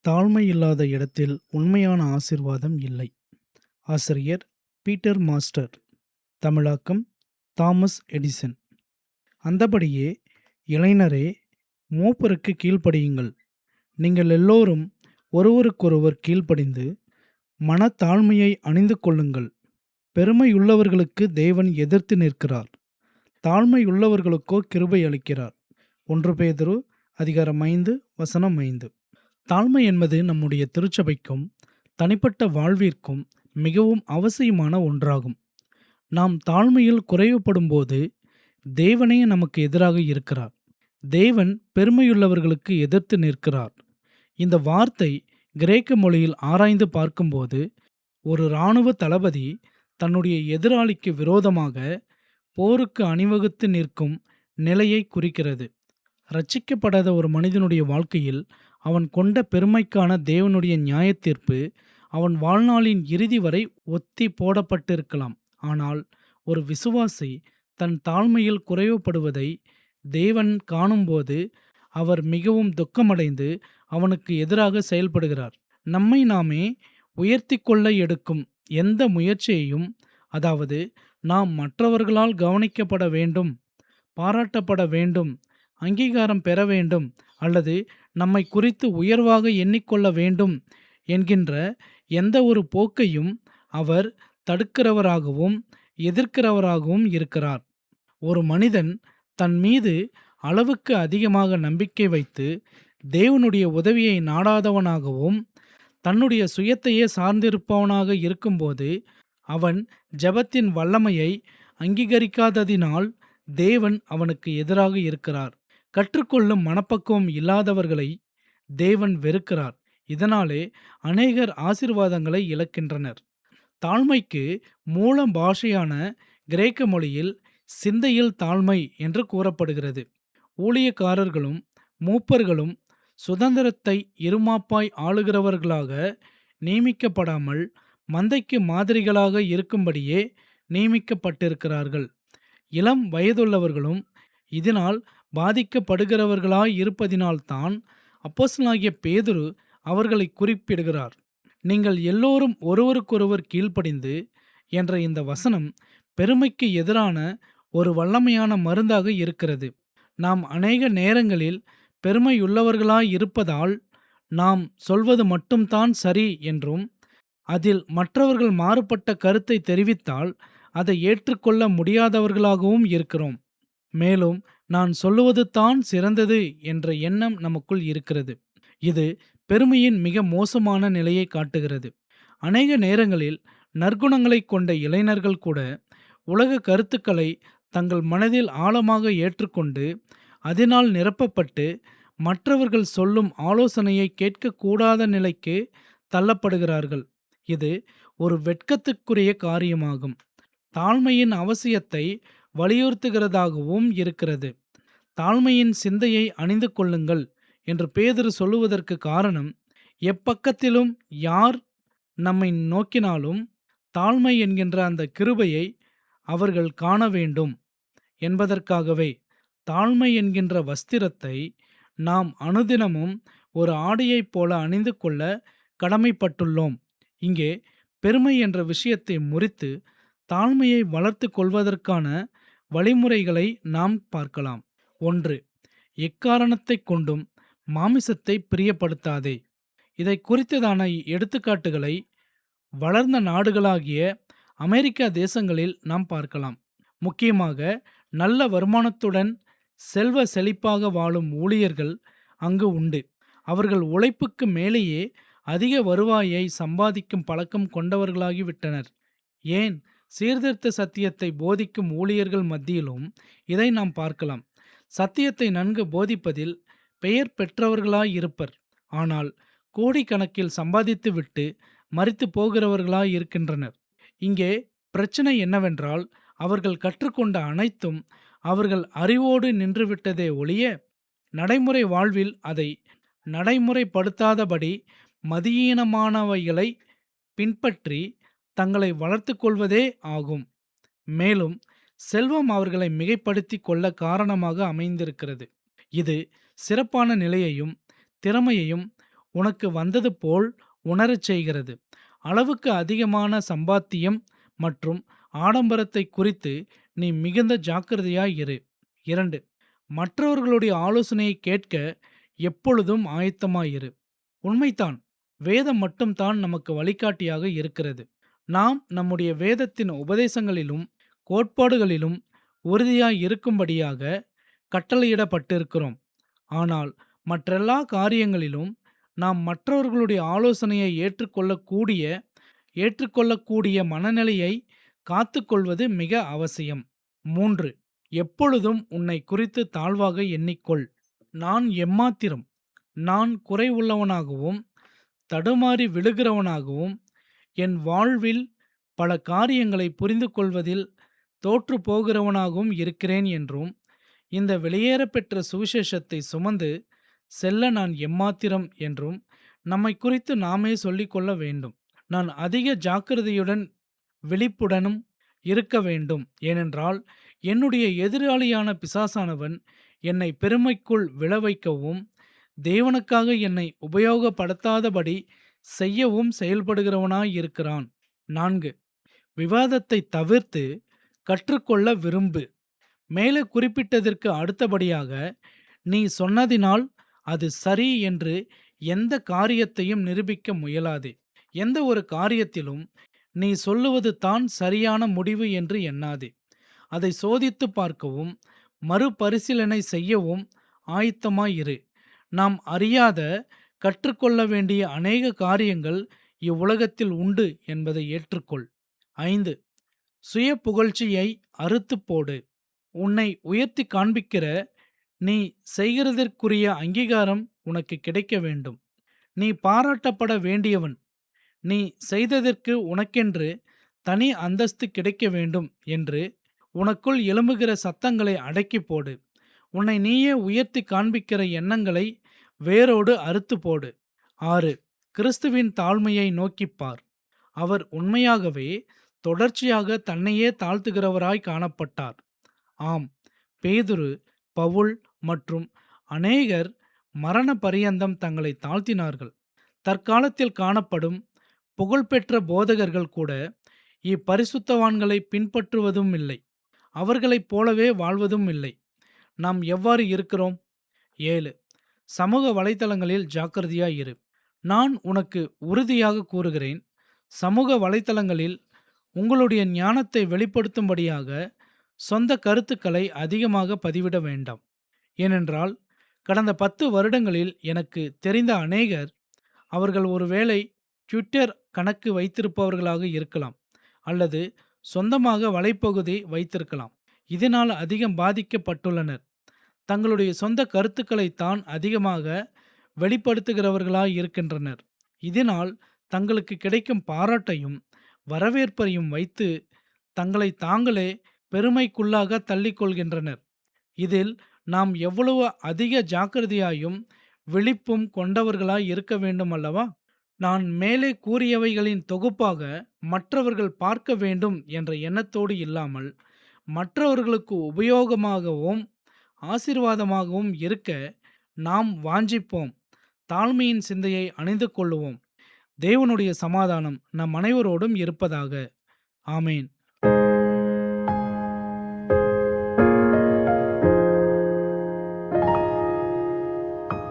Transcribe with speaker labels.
Speaker 1: தாழ்மை இல்லாத இடத்தில் உண்மையான ஆசீர்வாதம் இல்லை. ஆசிரியர் பீட்டர் மாஸ்டர். தமிழாக்கம் தாமஸ் எடிசன். அந்தபடியே இளைஞரே, மூப்பருக்கு கீழ்ப்படியுங்கள். நீங்கள் எல்லோரும் ஒருவருக்கொருவர் கீழ்ப்படிந்து மனத்தாழ்மையை அணிந்து கொள்ளுங்கள். பெருமையுள்ளவர்களுக்கு தேவன் எதிர்த்து நிற்கிறார், தாழ்மையுள்ளவர்களுக்கோ கிருபை அளிக்கிறார். 1 பேதுரு அதிகாரம் 5 வசனம் 5. தாழ்மை என்பது நம்முடைய திருச்சபைக்கும் தனிப்பட்ட வாழ்விற்கும் மிகவும் அவசியமான ஒன்றாகும். நாம் தாழ்மையில் குறைவுபடும்போது தேவனே நமக்கு எதிராக இருக்கிறார். தேவன் பெருமையுள்ளவர்களுக்கு எதிர்த்து நிற்கிறார். இந்த வார்த்தை கிரேக்க மொழியில் ஆராய்ந்து பார்க்கும்போது ஒரு இராணுவ தளபதி தன்னுடைய எதிராளிக்கு விரோதமாக போருக்கு அணிவகுத்து நிற்கும் நிலையை குறிக்கிறது. ரட்சிக்கப்படாத ஒரு மனிதனுடைய வாழ்க்கையில் அவன் கொண்ட பெருமைக்கான தேவனுடைய நியாயத்தீர்ப்பு அவன் வாழ்நாளின் இறுதி வரை ஒத்தி போடப்பட்டிருக்கலாம். ஆனால் ஒரு விசுவாசி தன் தாழ்மையில் குறைவுபடுவதை தேவன் காணும்போது அவர் மிகவும் துக்கமடைந்து அவனுக்கு எதிராக செயல்படுகிறார். நம்மை நாமே உயர்த்தி கொள்ள எடுக்கும் எந்த முயற்சியையும், அதாவது நாம் மற்றவர்களால் கவனிக்கப்பட வேண்டும், பாராட்டப்பட வேண்டும், அங்கீகாரம் பெற வேண்டும், அல்லது நம்மை குறித்து உயர்வாக எண்ணிக்கொள்ள வேண்டும் என்கின்ற எந்த ஒரு போக்கையும் அவர் தடுக்கிறவராகவும் எதிர்க்கிறவராகவும் இருக்கிறார். ஒரு மனிதன் தன் மீது அளவுக்கு அதிகமாக நம்பிக்கை வைத்து தேவனுடைய உதவியை நாடாதவனாகவும் தன்னுடைய சுயத்தையே சார்ந்திருப்பவனாக இருக்கும்போது அவன் ஜெபத்தின் வல்லமையை அங்கீகரிக்காததினால் தேவன் அவனுக்கு எதிராக இருக்கிறார். கற்றுக்கொள்ளும் மனப்பக்குவம் இல்லாதவர்களை தேவன் வெறுக்கிறார். இதனாலே அநேகர் ஆசீர்வாதங்களை இழக்கின்றனர். தாழ்மைக்கு மூல பாஷையான கிரேக்க மொழியில் சிந்தையில் தாழ்மை என்று கூறப்படுகிறது. ஊழியக்காரர்களும் மூப்பர்களும் சுதந்திரத்தை இருமாப்பாய் ஆளுகிறவர்களாக நியமிக்கப்படாமல் மந்தைக்கு மாதிரிகளாக இருக்கும்படியே நியமிக்கப்பட்டிருக்கிறார்கள். இளம் வயதுள்ளவர்களும் இதனால் பாதிக்கப்படுகிறவர்களாய் இருப்பதினால்தான் அப்போஸ்தலனாகிய பேதுரு அவர்களை குறிப்பிடுகிறார். நீங்கள் எல்லோரும் ஒருவருக்கொருவர் கீழ்ப்படிந்து என்ற இந்த வசனம் பெருமைக்கு எதிரான ஒரு வல்லமையான மருந்தாக இருக்கிறது. நாம் அநேக நேரங்களில் பெருமையுள்ளவர்களாய் இருப்பதால் நாம் சொல்வது மட்டும்தான் சரி என்றும், அதில் மற்றவர்கள் மாறுபட்ட கருத்தை தெரிவித்தால் அதை ஏற்றுக்கொள்ள முடியாதவர்களாகவும் இருக்கிறோம். மேலும் நான் சொல்லுவது தான் சிறந்தது என்ற எண்ணம் நமக்குள் இருக்கிறது. இது பெருமையின் மிக மோசமான நிலையை காட்டுகிறது. அநேக நேரங்களில் நற்குணங்களை கொண்ட இளைஞர்கள் கூட உலக கருத்துக்களை தங்கள் மனதில் ஆழமாக ஏற்றுக்கொண்டு அதனால் நிரப்பப்பட்டு மற்றவர்கள் சொல்லும் ஆலோசனையை கேட்கக்கூடாத நிலைக்கு தள்ளப்படுகிறார்கள். இது ஒரு வெட்கத்துக்குரிய காரியமாகும். தாழ்மையின் அவசியத்தை வலியுறுத்துகிறதாகவும் இருக்கிறது. தாழ்மையின் சிந்தையை அணிந்து கொள்ளுங்கள் என்று பேதுரு சொல்லுவதற்கு காரணம், எப்பக்கத்திலும் யார் நம்மை நோக்கினாலும் தாழ்மை என்கின்ற அந்த கிருபையை அவர்கள் காண வேண்டும் என்பதற்காகவே. தாழ்மை என்கின்ற வஸ்திரத்தை நாம் அனுதினமும் ஒரு ஆடையைப் போல அணிந்து கொள்ள கடமைப்பட்டுள்ளோம். இங்கே பெருமை என்ற விஷயத்தை முறித்து தாழ்மையை வளர்த்து கொள்வதற்கான வழிமுறைகளை நாம் பார்க்கலாம். 1. எக்காரணத்தை கொண்டும் மாமிசத்தை பிரியப்படுத்தாதே. இதை குறித்ததான எடுத்துக்காட்டுகளை வளர்ந்த நாடுகளாகிய அமெரிக்கா தேசங்களில் நாம் பார்க்கலாம். முக்கியமாக நல்ல வருமானத்துடன் செல்வ செழிப்பாக வாழும் ஊழியர்கள் அங்கு உண்டு. அவர்கள் உழைப்புக்கு மேலேயே அதிக வருவாயை சம்பாதிக்கும் பழக்கம் கொண்டவர்களாகிவிட்டனர். ஏன், சீர்திருத்த சத்தியத்தை போதிக்கும் ஊழியர்கள் மத்தியிலும் இதை நாம் பார்க்கலாம். சத்தியத்தை நன்கு போதிப்பதில் பெயர் பெற்றவர்களாயிருப்பர். ஆனால் கோடிக்கணக்கில் சம்பாதித்துவிட்டு மரித்து போகிறவர்களாய் இருக்கின்றனர். இங்கே பிரச்சனை என்னவென்றால், அவர்கள் கற்றுக்கொண்ட அனைத்தும் அவர்கள் அறிவோடு நின்றுவிட்டதே ஒழிய நடைமுறை வாழ்வில் அதை நடைமுறைப்படுத்தாதபடி மதியீனமானவைகளை பின்பற்றி தங்களை வளர்த்து கொள்வதே ஆகும். மேலும் செல்வம் அவர்களை மிகைப்படுத்தி கொள்ள காரணமாக அமைந்திருக்கிறது. இது சிறப்பான நிலையையும் திறமையையும் உனக்கு வந்தது போல் உணரச் செய்கிறது. அளவுக்கு அதிகமான சம்பாத்தியம் மற்றும் ஆடம்பரத்தை குறித்து நீ மிகுந்த ஜாக்கிரதையாய் இரு. 2. மற்றவர்களுடைய ஆலோசனையை கேட்க எப்பொழுதும் ஆயத்தமாயிரு. உண்மைதான், வேதம் மட்டும்தான் நமக்கு வழிகாட்டியாக இருக்கிறது. நாம் நம்முடைய வேதத்தின் உபதேசங்களிலும் கோட்பாடுகளிலும் உறுதியாய் இருக்கும்படியாக கட்டளையிடப்பட்டிருக்கிறோம். ஆனால் மற்றெல்லா காரியங்களிலும் நாம் மற்றவர்களுடைய ஆலோசனையை ஏற்றுக்கொள்ளக்கூடிய மனநிலையை காத்துக்கொள்வது மிக அவசியம். 3. எப்பொழுதும் உன்னை குறித்து தாழ்வாக எண்ணிக்கொள். நான் எம்மாத்திரம், நான் குறை உள்ளவனாகவும் தடுமாறி விழுகிறவனாகவும் என் வாழ்வில் பல காரியங்களை புரிந்து கொள்வதில் தோற்று போகிறவனாகவும் இருக்கிறேன் என்றும், இந்த வெளியேறப்பெற்ற சுவிசேஷத்தை சுமந்து செல்ல நான் எம்மாத்திரம் என்றும் நம்மை குறித்து நாமே சொல்லிக்கொள்ள வேண்டும். நான் அதிக ஜாக்கிரதையுடன் விழிப்புடனும் இருக்க வேண்டும். ஏனென்றால் என்னுடைய எதிராளியான பிசாசானவன் என்னை பெருமைக்குள் விழவைக்கவும் தேவனுக்காக என்னை உபயோகப்படுத்தாதபடி செய்யவும் செயல்படுகிறவனாயிருக்கிறான். 4. விவாதத்தை தவிர்த்து கற்றுக்கொள்ள விரும்பு. மேலே குறிப்பிட்டதற்கு அடுத்தபடியாக நீ சொன்னதினால் அது சரி என்று எந்த காரியத்தையும் நிரூபிக்க முயலாதே. எந்த ஒரு காரியத்திலும் நீ சொல்லுவது தான் சரியான முடிவு என்று எண்ணாதே. அதை சோதித்து பார்க்கவும் மறுபரிசீலனை செய்யவும் ஆயத்தமாயிரு. நாம் அறியாத கற்றுக்கொள்ள வேண்டிய அநேக காரியங்கள் இவ்வுலகத்தில் உண்டு என்பதை ஏற்றுக்கொள். 5. சுய புகழ்ச்சியை அறுத்து போடு. உன்னை உயர்த்தி காண்பிக்கிற நீ செய்கிறதற்குரிய அங்கீகாரம் உனக்கு கிடைக்க வேண்டும். நீ பாராட்டப்பட வேண்டியவன். நீ செய்ததற்கு உனக்கென்று தனி அந்தஸ்து கிடைக்க வேண்டும் என்று உனக்குள் எழும்புகிற சத்தங்களை அடக்கி போடு. உன்னை நீயே உயர்த்தி காண்பிக்கிற எண்ணங்களை வேரோடு அறுத்து போடு. 6. கிறிஸ்துவின் தாழ்மையை நோக்கிப்பார். அவர் உண்மையாகவே தொடர்ச்சியாக தன்னையே தாழ்த்துகிறவராய் காணப்பட்டார். ஆம், பேதுரு, பவுல் மற்றும் அநேகர் மரண பரியந்தம் தங்களை தாழ்த்தினார்கள். தற்காலத்தில் காணப்படும் புகழ்பெற்ற போதகர்கள் கூட இப்பரிசுத்தவான்களை பின்பற்றுவதும் இல்லை, அவர்களைப் போலவே வாழ்வதும் இல்லை. நாம் எவ்வாறு இருக்கிறோம்? 7. சமூக வலைத்தளங்களில் ஜாக்கிரதையாய் இரு. நான் உனக்கு உறுதியாக கூறுகிறேன், சமூக வலைத்தளங்களில் உங்களுடைய ஞானத்தை வெளிப்படுத்தும்படியாக சொந்த கருத்துக்களை அதிகமாக பதிவிட வேண்டாம். ஏனென்றால் கடந்த 10 வருடங்களில் எனக்கு தெரிந்த அநேகர், அவர்கள் ஒருவேளை ட்விட்டர் கணக்கு வைத்திருப்பவர்களாக இருக்கலாம் அல்லது சொந்தமாக வலைப்பகுதி வைத்திருக்கலாம், இதனால் அதிகம் பாதிக்கப்பட்டுள்ளனர். தங்களுடைய சொந்த கருத்துக்களை தான் அதிகமாக வெளிப்படுத்துகிறவர்களாய் இருக்கின்றனர். இதனால் தங்களுக்கு கிடைக்கும் பாராட்டையும் வரவேற்பையும் வைத்து தங்களை தாங்களே பெருமைக்குள்ளாக தள்ளிக்கொள்கின்றனர். இதில் நாம் எவ்வளவு அதிக ஜாக்கிரதையாயும் விழிப்பும் கொண்டவர்களாய் இருக்க வேண்டும் அல்லவா? நான் மேலே கூறியவைகளின் தொகுப்பாக மற்றவர்கள் பார்க்க வேண்டும் என்ற எண்ணத்தோடு இல்லாமல், மற்றவர்களுக்கு உபயோகமாகவும் ஆசீர்வாதமாகவும் இருக்க நாம் வாஞ்சிப்போம். தாழ்மையின் சிந்தையை அணிந்து கொள்ளுவோம். தேவனுடைய சமாதானம் நம் அனைவரோடும் இருப்பதாக. ஆமேன்.